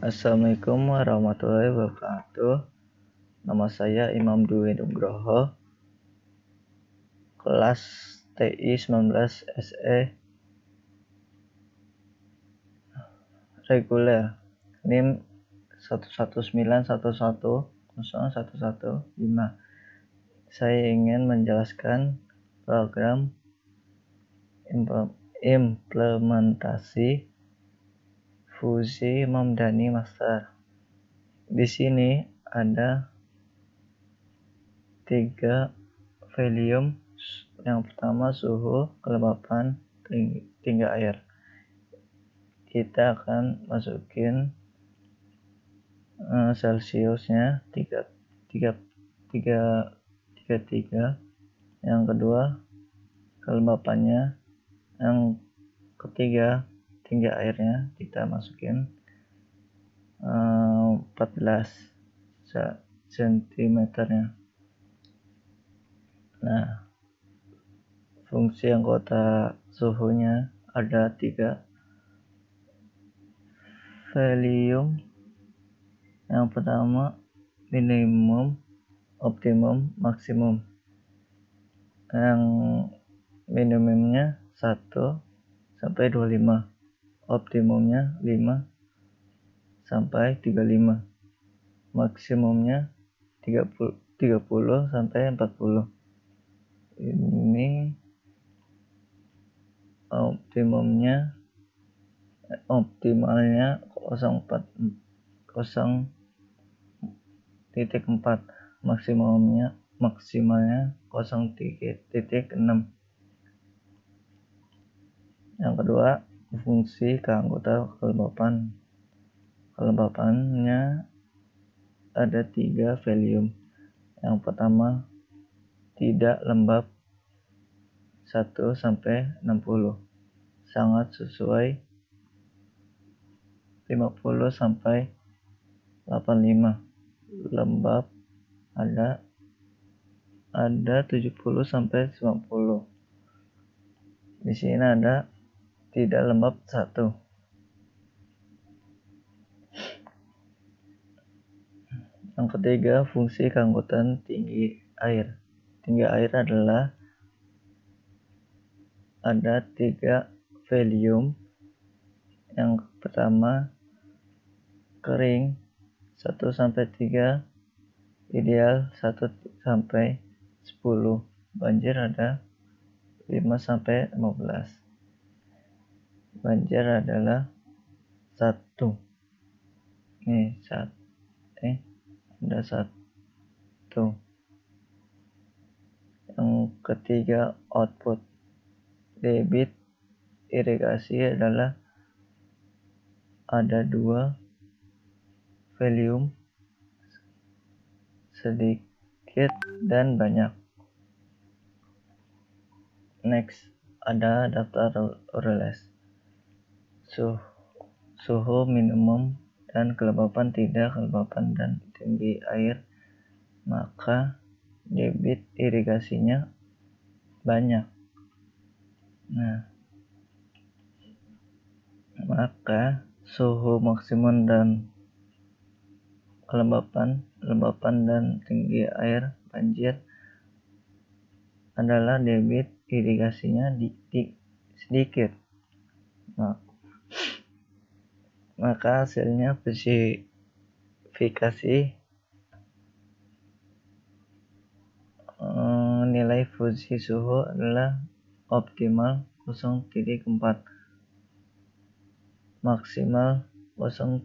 Assalamualaikum warahmatullahi wabarakatuh. Nama saya Imam Dwi Nugroho, kelas TI 19 SE reguler, NIM 119110115. Saya ingin menjelaskan program implementasi Fuzi Mamdani Master. Di sini ada 3 volume. Yang pertama suhu, kelembapan, tinggi air. Kita akan masukin Celsiusnya 33. Yang kedua kelembapannya. Yang ketiga tinggi airnya kita masukin 14 cm. Nah, fungsi anggota suhunya ada 3 volume. Yang pertama minimum, optimum, maksimum. Yang minimumnya 1 sampai 25, optimumnya 5 sampai 35, maksimumnya 30 sampai 40. Ini optimalnya 0.4, maksimalnya 0.6. Yang kedua, fungsi keanggotaan kelembapan. Kelembapannya ada 3 volume. Yang pertama tidak lembab 1 sampai 60, sangat sesuai 50 sampai 85. Lembab ada 70 sampai 90. Di sini ada tidak lembab 1. Yang ketiga, fungsi keanggotaan tinggi air. Tinggi air adalah ada 3 volume. Yang pertama kering 1 sampai 3, ideal 1 sampai 10, banjir ada 5 sampai 15. Banjir adalah 1. Ada 1. Yang ketiga output. Debit irigasi adalah ada 2 volume, sedikit dan banyak. Next, ada daftar URLs. Suhu minimum dan kelembapan tidak, kelembapan dan tinggi air, maka debit irigasinya banyak. Nah, maka suhu maksimum dan kelembapan dan tinggi air banjir adalah debit irigasinya sedikit. Maka hasilnya spesifikasi nilai Fuzi suhu adalah optimal 0.4, maksimal 0.6.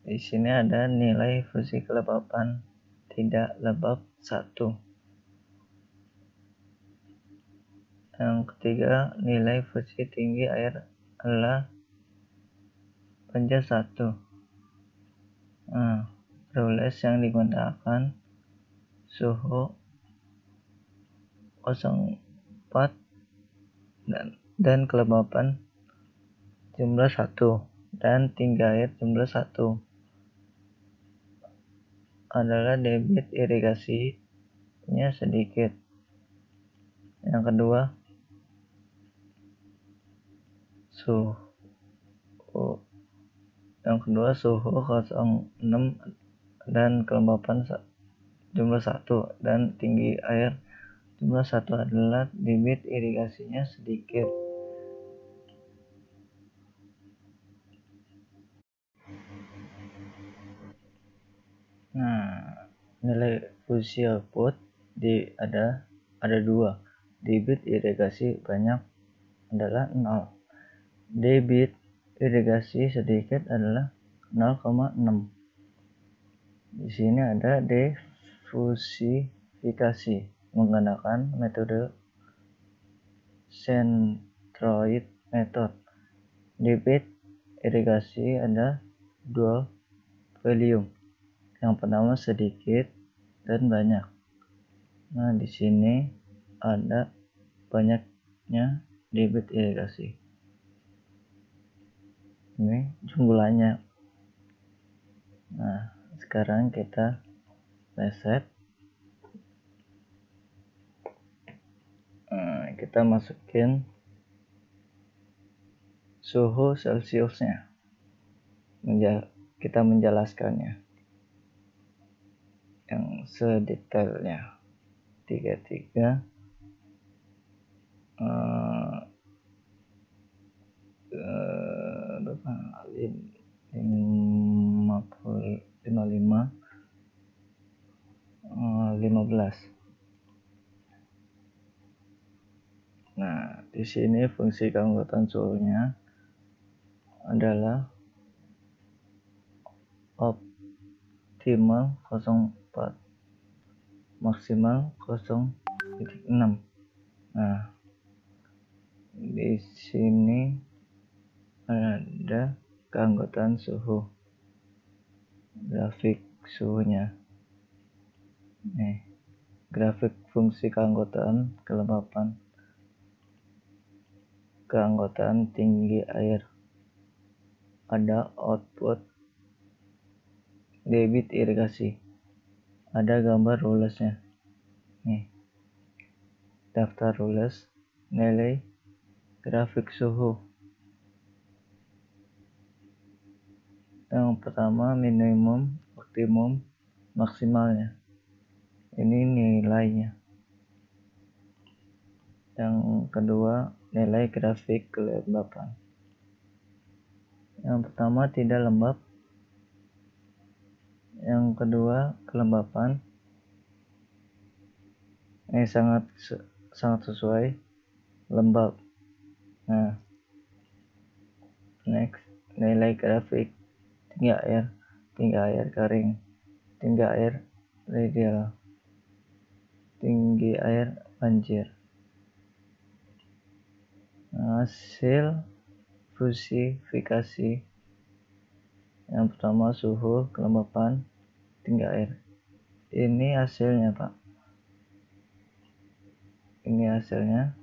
Di sini ada nilai Fuzi kelembapan tidak lembab 1. Yang ketiga, nilai Fuzi tinggi air adalah banjir 1. Rules yang digunakan suhu 0.4 dan kelembapan jumlah 1 dan tinggi air jumlah 1 adalah debit irigasinya sedikit. Yang kedua, suhu yang kedua suhu 06 dan kelembapan jumlah 1 dan tinggi air jumlah 1 adalah debit irigasinya sedikit. Nah, nilai fusi output ada dua. Debit irigasi banyak adalah 0. Debit irigasi sedikit adalah 0,6. Di sini ada defusifikasi menggunakan metode centroid method. Debit irigasi ada dua volume. Yang pertama sedikit dan banyak. Nah, di sini ada banyaknya debit irigasi. Ini jumlahnya. Nah, sekarang kita reset. Kita masukin suhu Celsiusnya. Kita menjelaskannya yang sedetailnya. 33 55 15. Nah, di sini fungsi keanggotaan suhunya adalah optimal 0,4 maksimal 0,6. Nah, di sini ada keanggotaan suhu, grafik suhunya. Nih, grafik fungsi keanggotaan kelembapan, keanggotaan tinggi air, ada output debit irigasi, ada gambar rulesnya. Nih, daftar rules, nilai grafik suhu. Yang pertama minimum, optimum, maksimalnya. Ini nilainya. Yang kedua nilai grafik kelembapan. Yang pertama tidak lembab. Yang kedua kelembapan. Ini sangat sesuai lembab. Nah, next nilai grafik tinggi air kering, tinggi air radial, tinggi air banjir. Hasil fusifikasi yang pertama suhu, kelembapan, tinggi air. Ini hasilnya, Pak. Ini hasilnya,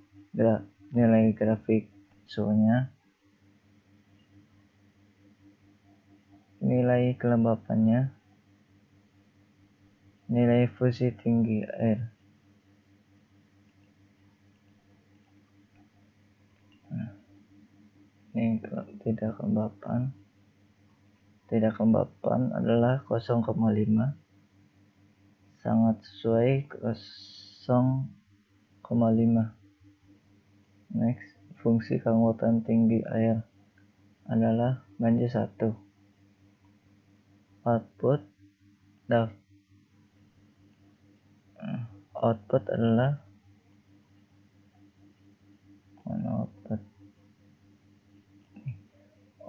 nilai grafik suhunya, nilai kelembapannya, nilai fusi tinggi air. Nah, ini tidak kelembapan adalah 0,5, sangat sesuai 0,5. Next, fungsi keanggotaan tinggi air adalah banjir 1. Output adalah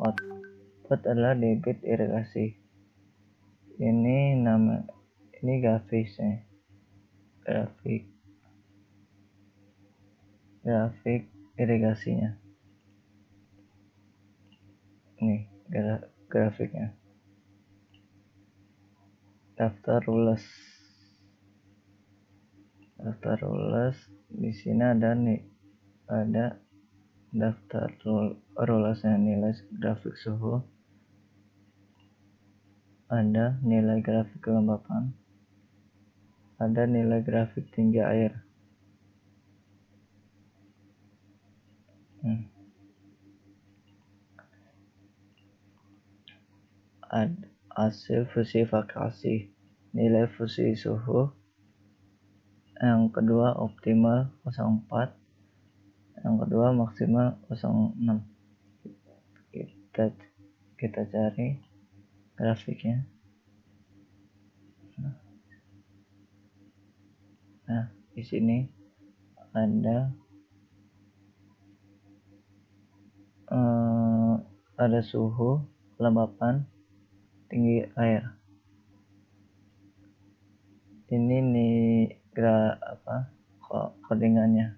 output adalah debit irigasi. Ini grafik irigasinya. Ini grafiknya. Daftar rules. Di sini ada daftar rulesnya, nilai grafik suhu, ada nilai grafik kelembapan, ada nilai grafik tinggi air. hasil fusifikasi, nilai fusi suhu. Yang kedua optimal 0,4, yang kedua maksimal 0,6. Kita cari grafiknya. Nah, di sini ada suhu, kelembapan, tinggi air. Ini nih codingannya.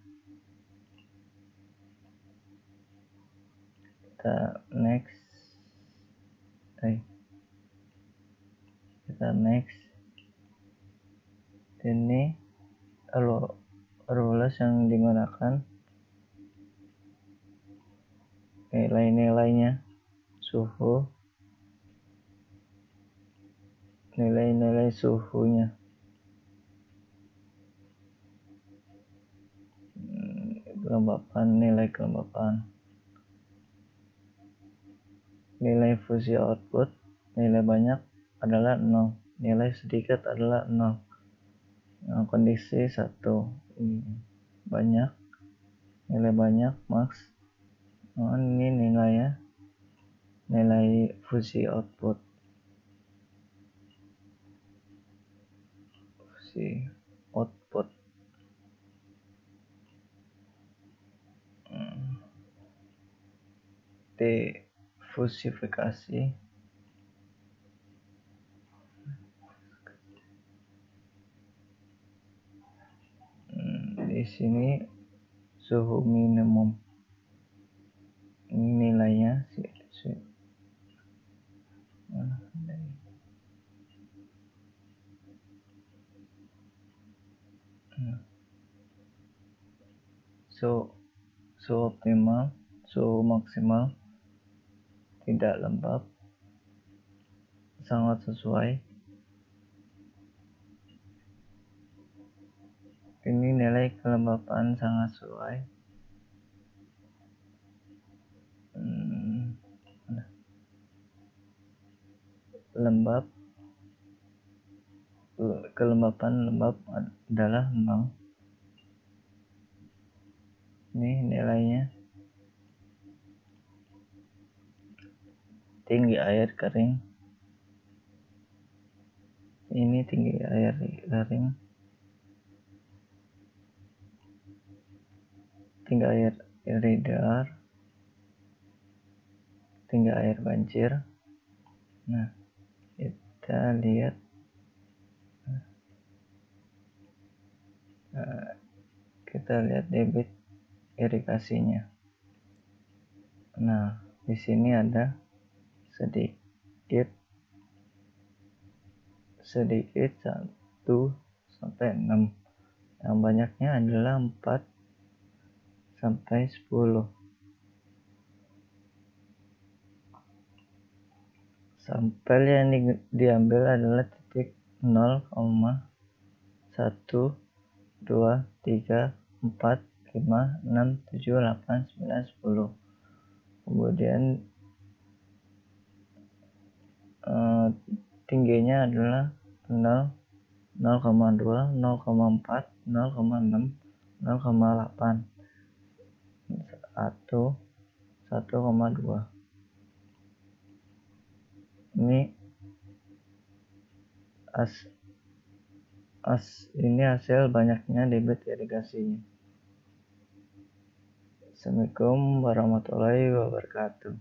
Kita next. Ini rules yang digunakan, nilai-nilainya, suhu, nilai-nilai suhunya. Nilai kelembapan, nilai fusi output, nilai banyak adalah 0, nilai sedikit adalah 0. Kondisi 1, banyak, nilai banyak max. Ini nilainya, nilai fusi output. Fusifikasi. Di sini suhu minimum, ini nilainya suhu optimal, suhu maksimal, tidak lembab, sangat sesuai. Ini nilai kelembapan sangat sesuai. Lembab, kelembapan lembab adalah 0. Ini nilainya. Tinggi air kering, ini tinggi air kering, tinggi air irregular, tinggi air banjir. Nah, kita lihat debit irigasinya. Nah, di sini ada sedikit 1 sampai 6. Yang banyaknya adalah 4 sampai 10. Sampel yang diambil adalah titik 0, 1, 2, 3, 4, 5, 6, 7, 8, 9, 10. Kemudian tingginya adalah 0, 0,2, 0,4, 0,6, 0,8, 1,2. Ini ini hasil banyaknya debit irigasinya. Assalamualaikum warahmatullahi wabarakatuh.